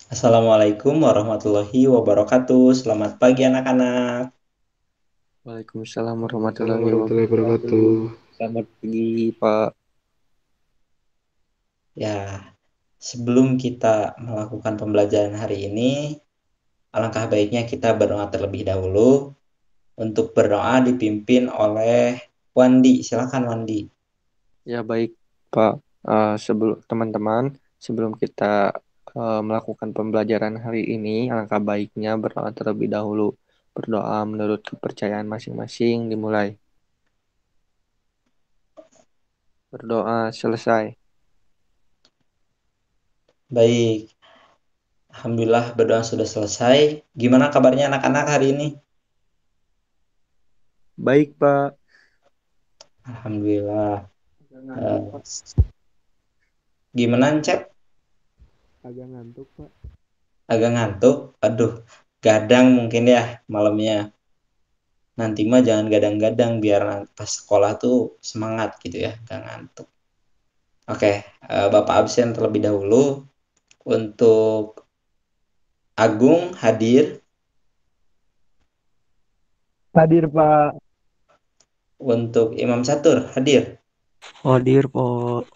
Assalamualaikum warahmatullahi wabarakatuh. Selamat pagi anak-anak. Waalaikumsalam Waalaikumsalam warahmatullahi warahmatullahi wabarakatuh. wabarakatuh. Selamat pagi, Pak. Ya, sebelum kita melakukan pembelajaran hari ini, alangkah baiknya kita berdoa terlebih dahulu. Untuk berdoa dipimpin oleh Wandi. Silakan Wandi. Ya baik, Pak. Sebelum teman-teman, sebelum kita melakukan pembelajaran hari ini, alangkah baiknya berdoa terlebih dahulu. Berdoa menurut kepercayaan masing-masing dimulai. Berdoa selesai. Baik, Alhamdulillah berdoa sudah selesai. Gimana kabarnya anak-anak hari ini? Baik, Pak. Alhamdulillah. Agak ngantuk, Eh, Pak. Gimana Cep? Agak ngantuk, Pak. Agak ngantuk? Aduh, gadang mungkin ya malamnya. Nanti mah jangan gadang-gadang biar pas sekolah tuh semangat gitu ya, gak ngantuk. Oke, Bapak absen terlebih dahulu. Untuk Agung hadir. Hadir Pak. Untuk Imam Catur hadir. Hadir, Pak.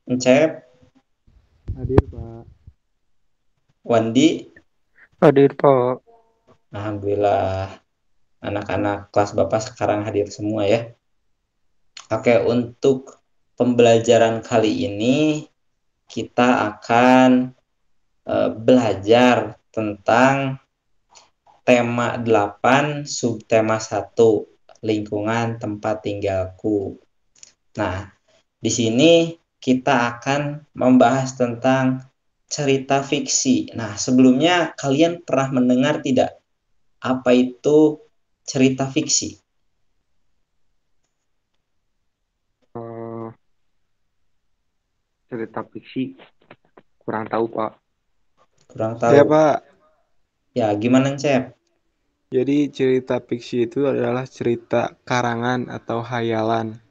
Encep, Hadir Pak. Wandi. Hadir, Pak. Alhamdulillah anak-anak kelas Bapak sekarang hadir semua ya. Oke, untuk pembelajaran kali ini kita akan belajar tentang tema 8 subtema 1 lingkungan tempat tinggalku. Nah, di sini kita akan membahas tentang cerita fiksi. Nah, sebelumnya kalian pernah mendengar tidak apa itu cerita fiksi? Eh, Cerita fiksi kurang tahu, Pak. Kurang Saya tahu. Pak. Ya, gimana, Cep? Jadi cerita fiksi itu adalah cerita karangan atau hayalan.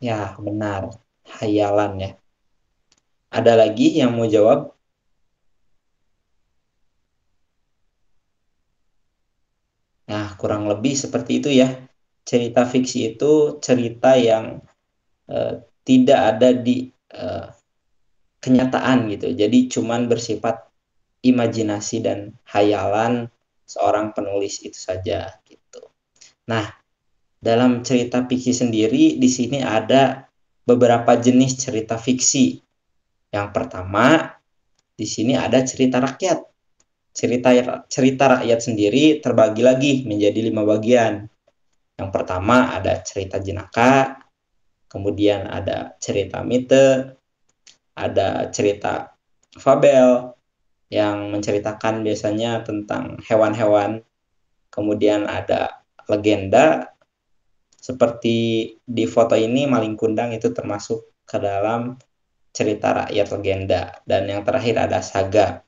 Ya, benar. Hayalan ya. Ada lagi yang mau jawab? Nah, kurang lebih seperti itu ya. Cerita fiksi itu cerita yang eh, tidak ada di eh, kenyataan gitu. Jadi cuman bersifat imajinasi dan hayalan seorang penulis itu saja gitu. Nah, dalam cerita fiksi sendiri di sini ada beberapa jenis cerita fiksi. Yang pertama, di sini ada cerita rakyat. Cerita cerita rakyat sendiri terbagi lagi menjadi 5 bagian. Yang pertama ada cerita jenaka, kemudian ada cerita mite, ada cerita fabel yang menceritakan biasanya tentang hewan-hewan, kemudian ada legenda seperti di foto ini maling kundang itu termasuk ke dalam cerita rakyat legenda, dan yang terakhir ada saga.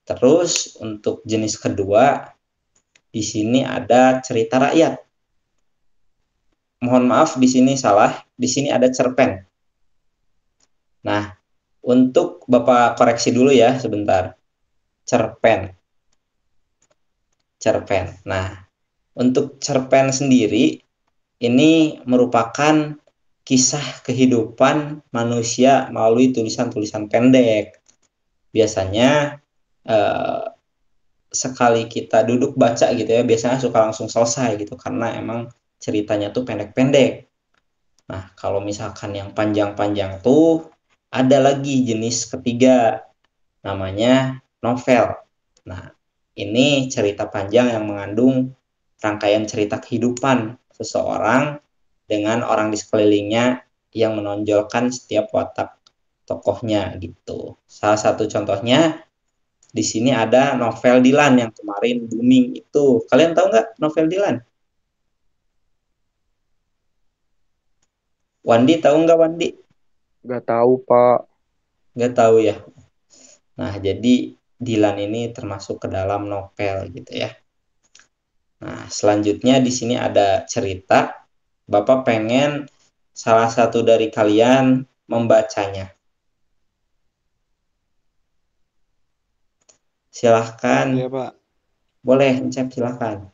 Terus untuk jenis kedua di sini ada cerita rakyat. Mohon maaf di sini salah, di sini ada cerpen. Nah, untuk Bapak koreksi dulu ya sebentar. Cerpen, cerpen. Nah, untuk cerpen sendiri ini merupakan kisah kehidupan manusia melalui tulisan-tulisan pendek. Biasanya eh, sekali kita duduk baca gitu ya, biasanya suka langsung selesai gitu karena emang ceritanya tuh pendek-pendek. Nah, kalau misalkan yang panjang-panjang tuh ada lagi jenis ketiga namanya novel. Nah, ini cerita panjang yang mengandung rangkaian cerita kehidupan seseorang dengan orang di sekelilingnya yang menonjolkan setiap watak tokohnya gitu. Salah satu contohnya di sini ada novel Dilan yang kemarin booming itu. Kalian tahu nggak novel Dilan? Wandi tahu nggak Wandi? Nggak tahu, Pak. Nggak tahu ya. Nah, jadi Dilan ini termasuk ke dalam novel gitu ya. Nah, selanjutnya di sini ada cerita. Bapak pengen salah satu dari kalian membacanya. Silahkan, Ya Pak, boleh Encep silahkan.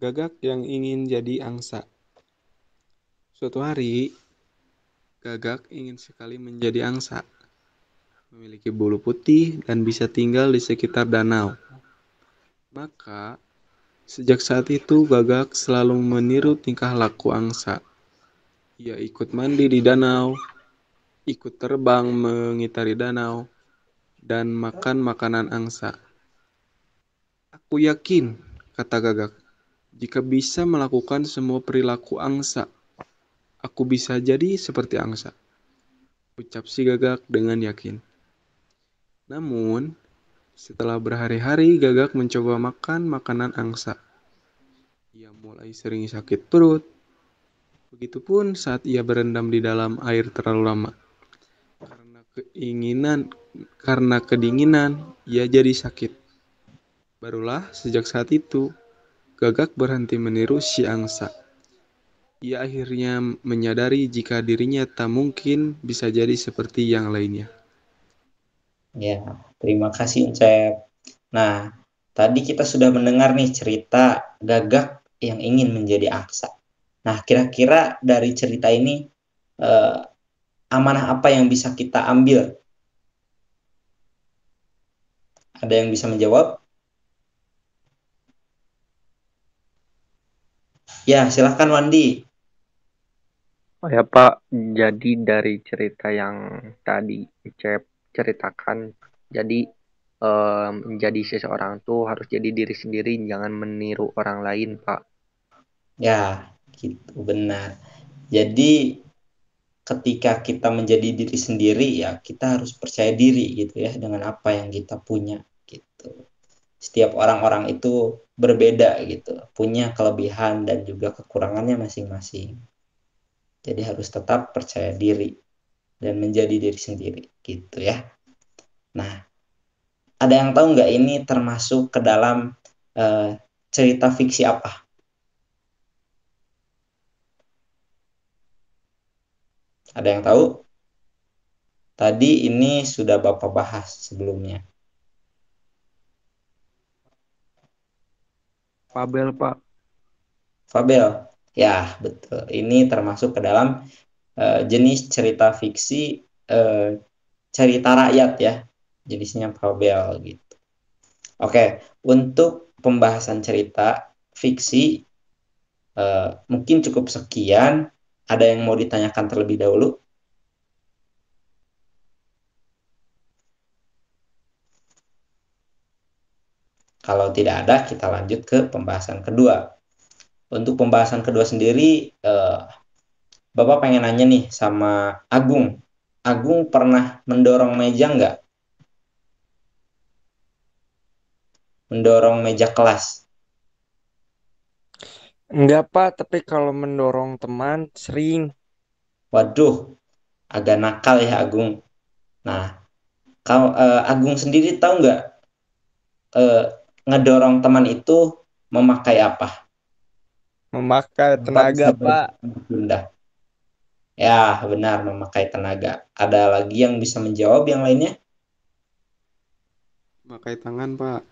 Gagak yang ingin jadi angsa. Suatu hari, Gagak ingin sekali menjadi angsa, memiliki bulu putih dan bisa tinggal di sekitar danau. Maka, sejak saat itu Gagak selalu meniru tingkah laku angsa. Ia ikut mandi di danau, ikut terbang mengitari danau, dan makan makanan angsa. Aku yakin, kata Gagak, jika bisa melakukan semua perilaku angsa, aku bisa jadi seperti angsa. Ucap si Gagak dengan yakin. Namun, setelah berhari-hari Gagak mencoba makan makanan angsa. Ia mulai sering sakit perut. Begitupun saat ia berendam di dalam air terlalu lama. Karena kedinginan, ia jadi sakit. Barulah sejak saat itu, Gagak berhenti meniru si angsa. Ia akhirnya menyadari jika dirinya tak mungkin bisa jadi seperti yang lainnya. Ya, terima kasih Encep. Nah, tadi kita sudah mendengar nih cerita Gagak yang ingin menjadi angsa. Nah, kira-kira dari cerita ini eh, amanah apa yang bisa kita ambil? Ada yang bisa menjawab? Ya, silahkan Wandi. Oh ya Pak, jadi dari cerita yang tadi Cep ceritakan, jadi menjadi seseorang tuh harus jadi diri sendiri, jangan meniru orang lain, Pak. Ya, gitu benar. Jadi ketika kita menjadi diri sendiri ya kita harus percaya diri gitu ya dengan apa yang kita punya gitu. Setiap orang-orang itu berbeda gitu, punya kelebihan dan juga kekurangannya masing-masing. Jadi harus tetap percaya diri dan menjadi diri sendiri gitu ya. Nah, ada yang tahu nggak ini termasuk ke dalam eh, cerita fiksi apa? Ada yang tahu? Tadi ini sudah Bapak bahas sebelumnya. Fabel, Pak. Fabel. Ya, betul. Ini termasuk ke dalam jenis cerita fiksi, eh, cerita rakyat ya. Jenisnya fabel gitu. Oke, untuk pembahasan cerita fiksi mungkin cukup sekian. Ada yang mau ditanyakan terlebih dahulu? Kalau tidak ada, kita lanjut ke pembahasan kedua. Untuk pembahasan kedua sendiri, Bapak pengen nanya nih sama Agung. Agung pernah mendorong meja nggak? Mendorong meja kelas. Enggak, Pak, tapi kalau mendorong teman sering. Waduh, agak nakal ya Agung. Nah, kalau Agung sendiri tahu nggak eh, ngedorong teman itu memakai apa? Memakai Bapak tenaga, bisa Pak. berpindah. Ya, benar memakai tenaga. Ada lagi yang bisa menjawab yang lainnya? Pakai tangan, Pak.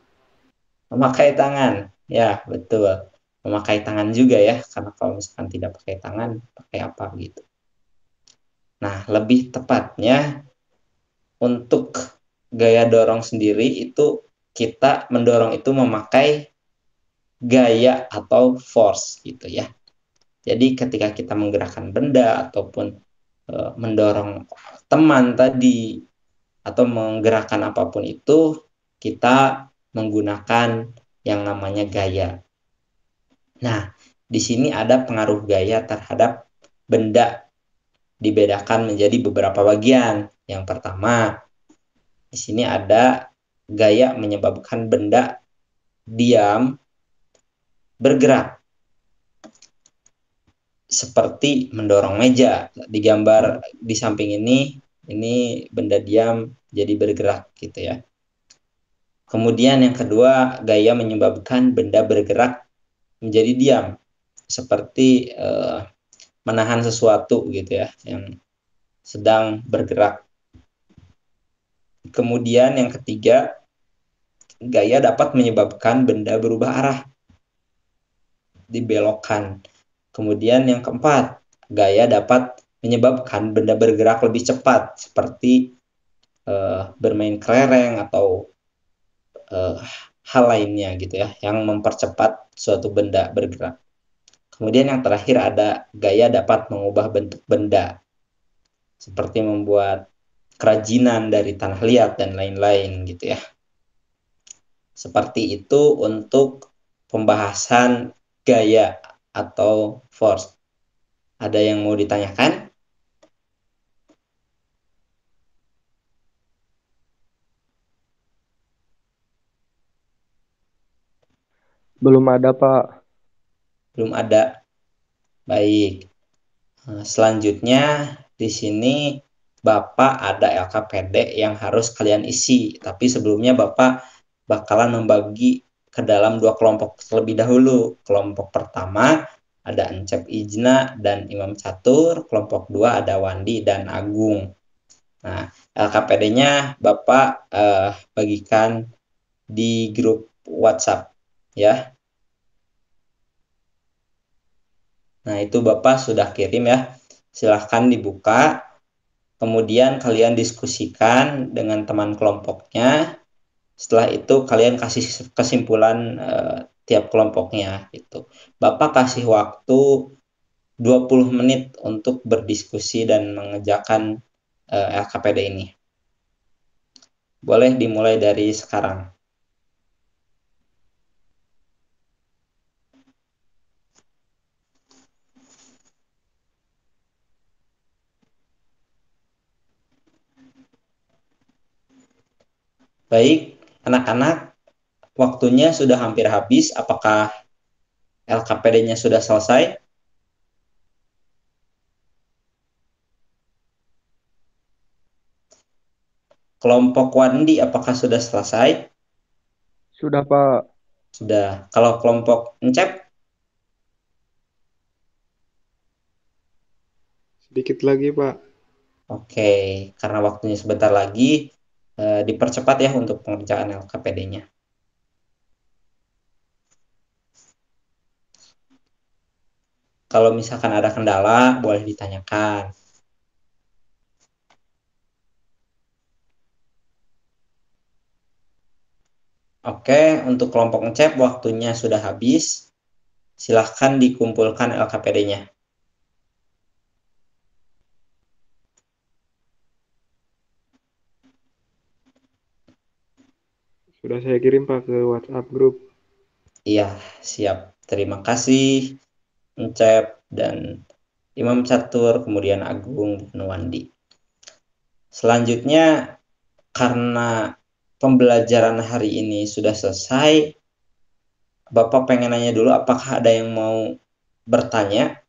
Memakai tangan. Ya, betul. Memakai tangan juga ya, karena kalau misalkan tidak pakai tangan, pakai apa gitu. Nah, lebih tepatnya untuk gaya dorong sendiri itu kita mendorong itu memakai gaya atau force gitu ya. Jadi ketika kita menggerakkan benda ataupun mendorong teman tadi atau menggerakkan apapun itu kita menggunakan yang namanya gaya. Nah, di sini ada pengaruh gaya terhadap benda dibedakan menjadi beberapa bagian. Yang pertama, di sini ada gaya menyebabkan benda diam bergerak seperti mendorong meja. Di gambar di samping ini benda diam jadi bergerak gitu ya. Kemudian yang kedua, gaya menyebabkan benda bergerak menjadi diam seperti menahan sesuatu gitu ya yang sedang bergerak. Kemudian yang ketiga, gaya dapat menyebabkan benda berubah arah, dibelokkan. Kemudian yang keempat, gaya dapat menyebabkan benda bergerak lebih cepat, seperti bermain kelereng atau hal lainnya gitu ya, yang mempercepat suatu benda bergerak. Kemudian yang terakhir ada gaya dapat mengubah bentuk benda, seperti membuat kerajinan dari tanah liat dan lain-lain gitu ya. Seperti itu untuk pembahasan gaya atau force. Ada yang mau ditanyakan? Belum ada, Pak. Belum ada. Baik. Selanjutnya di sini Bapak ada LKPD yang harus kalian isi. Tapi sebelumnya Bapak bakalan membagi ke dalam dua kelompok terlebih dahulu. Kelompok pertama ada Encep Ijna dan Imam Catur. Kelompok dua ada Wandi dan Agung. Nah, LKPD-nya Bapak bagikan di grup WhatsApp ya. Nah, itu Bapak sudah kirim ya. Silahkan dibuka. Kemudian kalian diskusikan dengan teman kelompoknya. Setelah itu kalian kasih kesimpulan tiap kelompoknya gitu. Bapak kasih waktu 20 menit untuk berdiskusi dan mengerjakan LKPD ini. Boleh dimulai dari sekarang. Baik, anak-anak, waktunya sudah hampir habis. Apakah LKPD-nya sudah selesai? Kelompok Wandi, apakah sudah selesai? Sudah, Pak. Sudah. Kalau kelompok Encep? Sedikit lagi, Pak. Oke, karena waktunya sebentar lagi, dipercepat ya untuk pengerjaan LKPD-nya. Kalau misalkan ada kendala, boleh ditanyakan. Oke, untuk kelompok Encep waktunya sudah habis. Silahkan dikumpulkan LKPD-nya. Sudah saya kirim, Pak, ke WhatsApp grup. Iya, siap. Terima kasih Encep dan Imam Catur, kemudian Agung dan Wandi. Selanjutnya, karena pembelajaran hari ini sudah selesai, Bapak pengen nanya dulu apakah ada yang mau bertanya?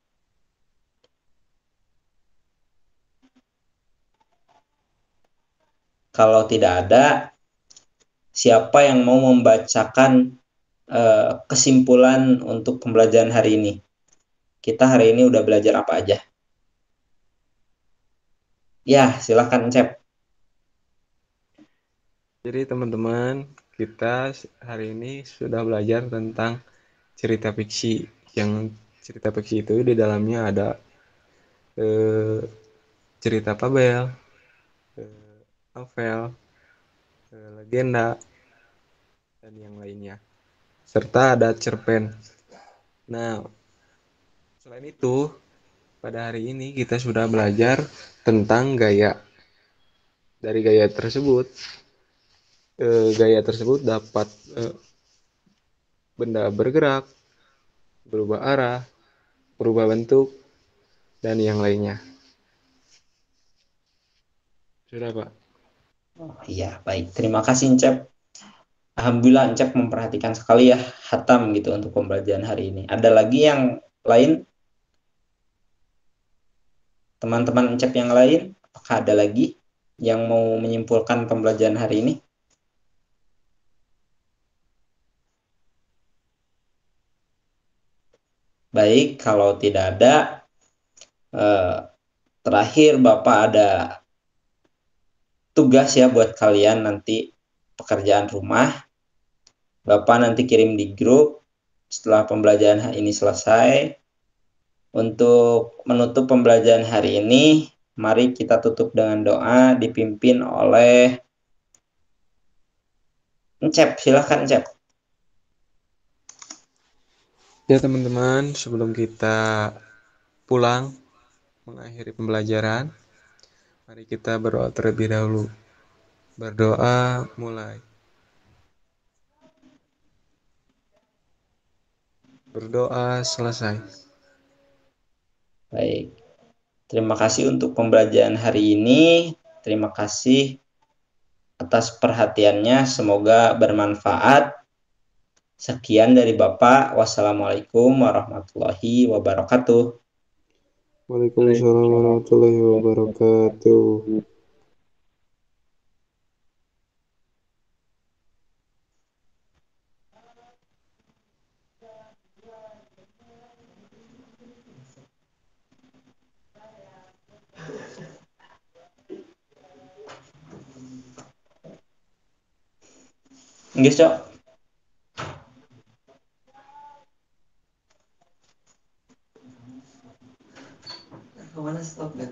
Kalau tidak ada, siapa yang mau membacakan kesimpulan untuk pembelajaran hari ini? Kita hari ini udah belajar apa aja? Ya, silakan Cep. Jadi teman-teman, kita hari ini sudah belajar tentang cerita fiksi. Yang cerita fiksi itu di dalamnya ada eh, cerita fabel, novel, legenda, dan yang lainnya. Serta ada cerpen. Nah, selain itu, pada hari ini kita sudah belajar tentang gaya. Dari gaya tersebut dapat benda bergerak, berubah arah, berubah bentuk, dan yang lainnya. Sudah, Pak. Oh, iya, baik. Terima kasih Cep. Alhamdulillah Encep memperhatikan sekali ya hatam gitu untuk pembelajaran hari ini. Ada lagi yang lain? Teman-teman Encep yang lain? Apakah ada lagi yang mau menyimpulkan pembelajaran hari ini? Baik, kalau tidak ada, terakhir Bapak ada tugas ya buat kalian nanti pekerjaan rumah. Bapak nanti kirim di grup setelah pembelajaran hari ini selesai. Untuk menutup pembelajaran hari ini, mari kita tutup dengan doa dipimpin oleh Encep. Silahkan Encep. Ya teman-teman, sebelum kita pulang mengakhiri pembelajaran, mari kita berdoa terlebih dahulu. Berdoa mulai. Berdoa selesai. Baik. Terima kasih untuk pembelajaran hari ini. Terima kasih atas perhatiannya. Semoga bermanfaat. Sekian dari Bapak. Wassalamualaikum warahmatullahi wabarakatuh. Waalaikumsalam warahmatullahi wabarakatuh. Inggris, Cok. Kemana stop kan?